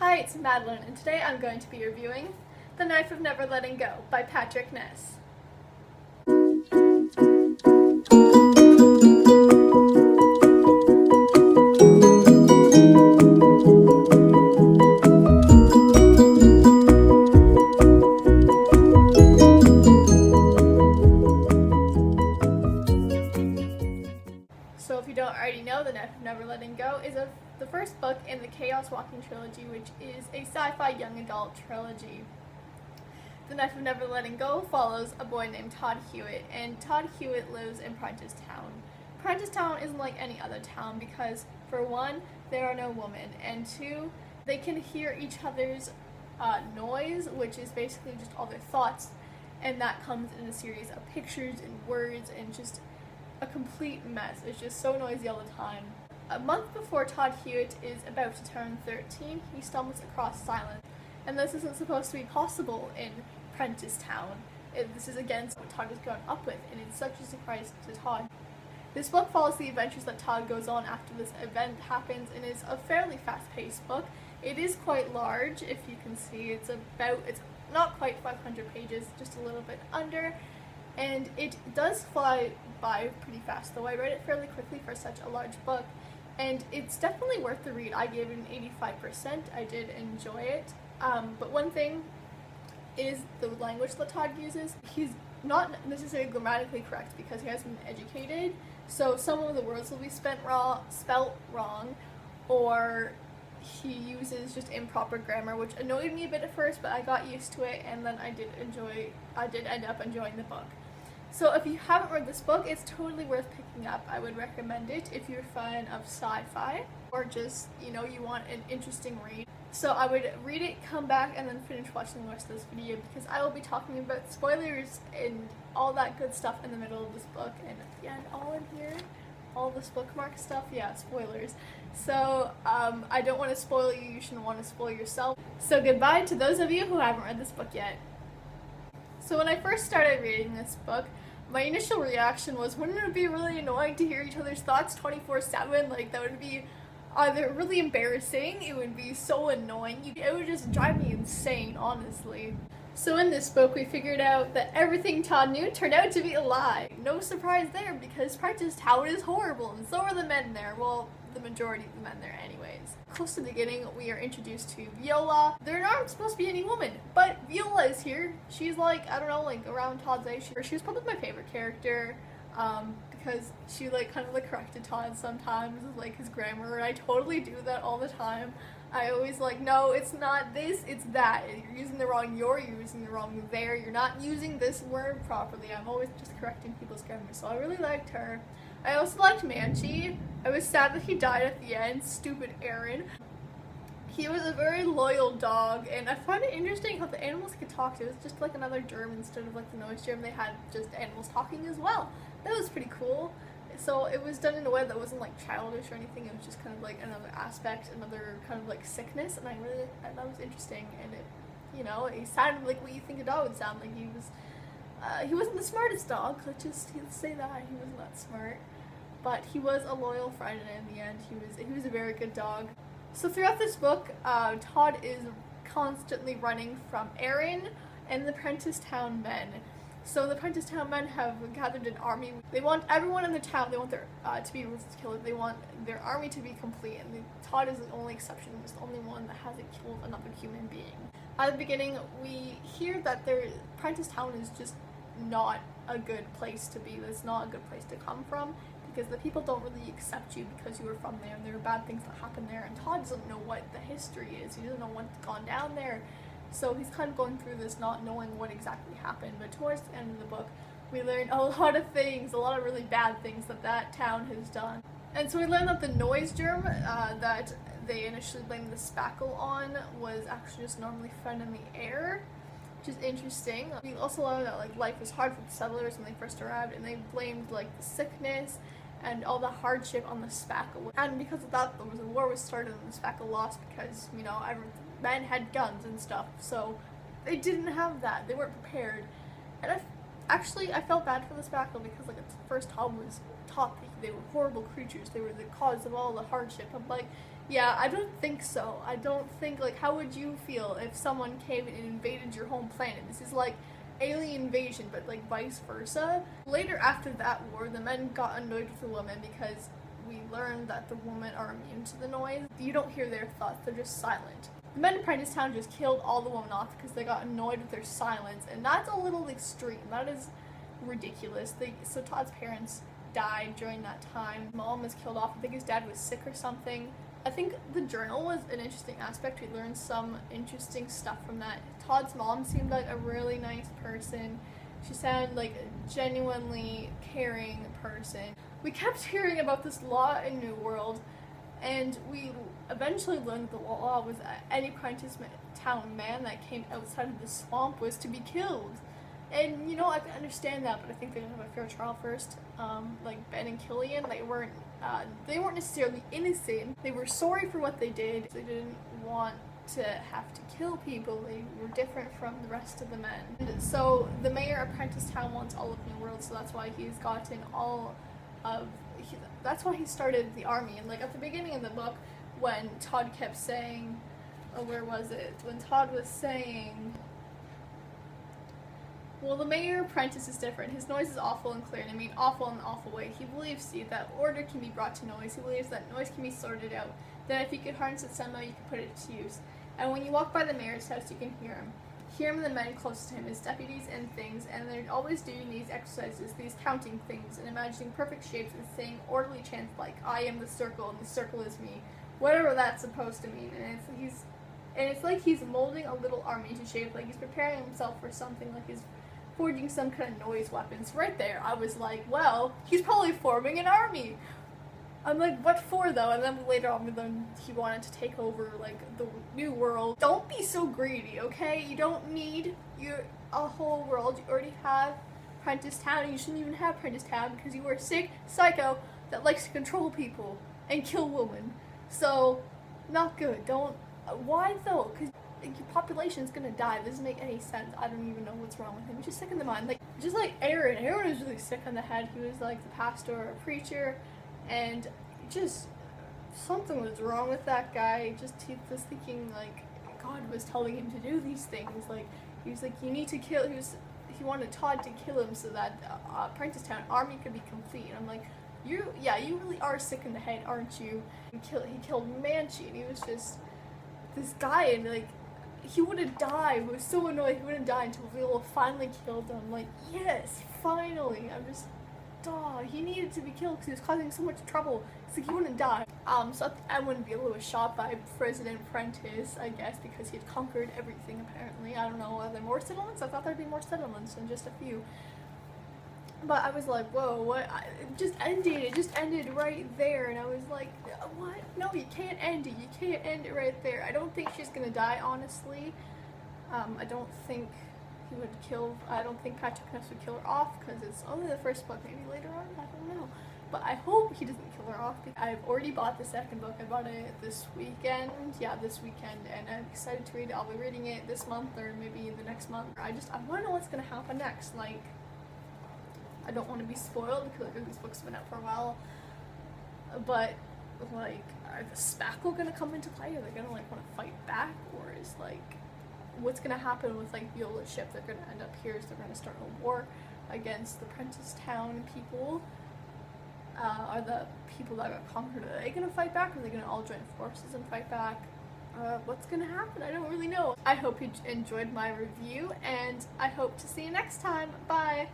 Hi, it's Madeline, and today I'm going to be reviewing The Knife of Never Letting Go by Patrick Ness. So if you don't already know, The Knife of Never Letting Go is the first book in the Chaos Walking trilogy, which is a sci-fi young adult trilogy. The Knife of Never Letting Go follows a boy named Todd Hewitt, and Todd Hewitt lives in Prentice Town. Prentice Town isn't like any other town because, for one, there are no women, and two, they can hear each other's noise, which is basically just all their thoughts, and that comes in a series of pictures and words and just a complete mess. It's just so noisy all the time. A month before Todd Hewitt is about to turn 13, he stumbles across silence. And this isn't supposed to be possible in Prentice Town. This is against what Todd has grown up with, and it's such a surprise to Todd. This book follows the adventures that Todd goes on after this event happens, and is a fairly fast-paced book. It is quite large, if you can see. It's not quite 500 pages, just a little bit under. And it does fly by pretty fast, though I read it fairly quickly for such a large book. And it's definitely worth the read. I gave it an 85%. I did enjoy it. But one thing is the language that Todd uses. He's not necessarily grammatically correct because he hasn't been educated. So some of the words will be spelt wrong, or he uses just improper grammar, which annoyed me a bit at first, but I got used to it, and then I did end up enjoying the book. So if you haven't read this book, it's totally worth picking up. I would recommend it if you're a fan of sci-fi, or just, you want an interesting read. So I would read it, come back, and then finish watching the rest of this video, because I will be talking about spoilers and all that good stuff in the middle of this book, and at the end, all in here, all this bookmark stuff, yeah, spoilers. So I don't want to spoil you, you shouldn't want to spoil yourself. So goodbye to those of you who haven't read this book yet. So when I first started reading this book, my initial reaction was, wouldn't it be really annoying to hear each other's thoughts 24/7? Like, that would be either really embarrassing, it would be so annoying, it would just drive me insane, honestly. So in this book, we figured out that everything Todd knew turned out to be a lie. No surprise there, because Prentice Town is horrible, and so are the men there. Well, the majority of the men there anyways. Close to the beginning, we are introduced to Viola. There aren't supposed to be any women, but Viola is here. She's like, I don't know, like around Todd's age. She was probably my favorite character, because she kind of corrected Todd sometimes with his grammar, and I totally do that all the time. I always no, it's not this, it's that. You're using the wrong you're using the wrong there, you're not using this word properly. I'm always just correcting people's grammar, so I really liked her. I also liked Manchi. I was sad that he died at the end, stupid Aaron. He was a very loyal dog, and I find it interesting how the animals could talk. It was just another germ instead of the noise germ. They had just animals talking as well. That was pretty cool. So it was done in a way that wasn't childish or anything. It was just kind of another aspect, another kind of sickness, and I thought it was interesting. And it sounded like what you think a dog would sound like. He wasn't the smartest dog. Let's say that he wasn't that smart, but he was a loyal friend, and in the end, he was a very good dog. So throughout this book, Todd is constantly running from Aaron and the Prentice Town men. So the Prentice Town men have gathered an army. They want everyone in the town, they want their to be ruthless killers. They want their army to be complete, and Todd is the only exception. He's the only one that hasn't killed another human being. At the beginning, we hear that Prentice Town is just not a good place to be. It's not a good place to come from, because the people don't really accept you because you were from there, and there are bad things that happen there, and Todd doesn't know what the history is. He doesn't know what's gone down there. So he's kind of going through this not knowing what exactly happened, but towards the end of the book, we learn a lot of things, a lot of really bad things that town has done. And so we learned that the noise germ that they initially blamed the spackle on was actually just normally found in the air, which is interesting. We also learned that life was hard for the settlers when they first arrived, and they blamed the sickness and all the hardship on the spackle. And because of that, the war was started and the spackle lost because, men had guns and stuff, so they didn't have that. They weren't prepared. And I felt bad for the spackle because at first Todd was taught that they were horrible creatures. They were the cause of all the hardship. I'm Yeah, I don't think so. I don't think, like, how would you feel if someone came and invaded your home planet? This is like alien invasion, but like vice versa. Later, after that war, the men got annoyed with the women because we learned that the women are immune to the noise. You don't hear their thoughts, they're just silent. The men in Prentisstown just killed all the women off because they got annoyed with their silence, and that's a little extreme. That is ridiculous. So Todd's parents died during that time. Mom was killed off. I think his dad was sick or something. I think the journal was an interesting aspect. We learned some interesting stuff from that. Todd's mom seemed like a really nice person. She sounded like a genuinely caring person. We kept hearing about this law in New World, and we eventually learned that the law was that any Prentisstown man that came outside of the swamp was to be killed. And, you know, I can understand that, but I think they didn't have a fair trial first. Like Ben and Killian, they weren't necessarily innocent. They were sorry for what they did. They didn't want to have to kill people. They were different from the rest of the men. And so the mayor of Prentisstown wants all of New World, so that's why he's gotten all of... that's why he started the army. And, like, at the beginning of the book, when Todd kept saying... oh, where was it? When Todd was saying... well, the mayor apprentice is different. His noise is awful and clear, and I mean awful in an awful way. He believes, see, that order can be brought to noise. He believes that noise can be sorted out. That if you could harness it somehow, you could put it to use. And when you walk by the mayor's house, you can hear him. Hear him and the men close to him, his deputies and things, and they're always doing these exercises, these counting things, and imagining perfect shapes and saying orderly chants like, I am the circle, and the circle is me. Whatever that's supposed to mean. And it's like he's molding a little army to shape, like he's preparing himself for something, like he's forging some kind of noise weapons. Right there, I was like, well, he's probably forming an army. I'm like, what for though? And then later on, he wanted to take over, like, the New World. Don't be so greedy, okay? You don't need a whole world. You already have Prentisstown. You shouldn't even have Prentisstown because you are a sick psycho that likes to control people and kill women. So, not good. Don't. Why though? Because your population's gonna die. It doesn't make any sense. I don't even know what's wrong with him. He's just sick in the mind. Like, just like Aaron. Aaron was really sick in the head. He was like the pastor or preacher, and just something was wrong with that guy. Just he was thinking like God was telling him to do these things. Like he was like, you need to kill. He wanted Todd to kill him so that Prentisstown army could be complete. And I'm like, you really are sick in the head, aren't you? He killed Manchi, and he was just this guy, and like he wouldn't die. He was so annoyed he wouldn't die until Viola finally killed him. Like, yes, finally. I'm just, he needed to be killed because he was causing so much trouble. It's like he wouldn't die. So I wouldn't be able to was shot by President Prentice, I guess, because he had conquered everything apparently. I don't know, are there more settlements? I thought there'd be more settlements than just a few. But I was like, whoa, what? It just ended right there, and I was like, what? No, you can't end it. You can't end it right there. I don't think she's gonna die, honestly. I don't think I don't think Patrick Ness would kill her off, because it's only the first book, maybe later on, I don't know. But I hope he doesn't kill her off. I've already bought the second book. I bought it this weekend, and I'm excited to read it. I'll be reading it this month, or maybe the next month. I wanna know what's gonna happen next, like, I don't want to be spoiled because like, these books have been out for a while, but like, are the Spackle gonna come into play? Are they gonna like want to fight back, or is like, what's gonna happen with like Viola's ship? They're gonna end up here, so they're gonna start a war against the Prentisstown people. Are the people that got conquered, are they gonna fight back? Or are they gonna all join forces and fight back? What's gonna happen? I don't really know. I hope you enjoyed my review, and I hope to see you next time. Bye!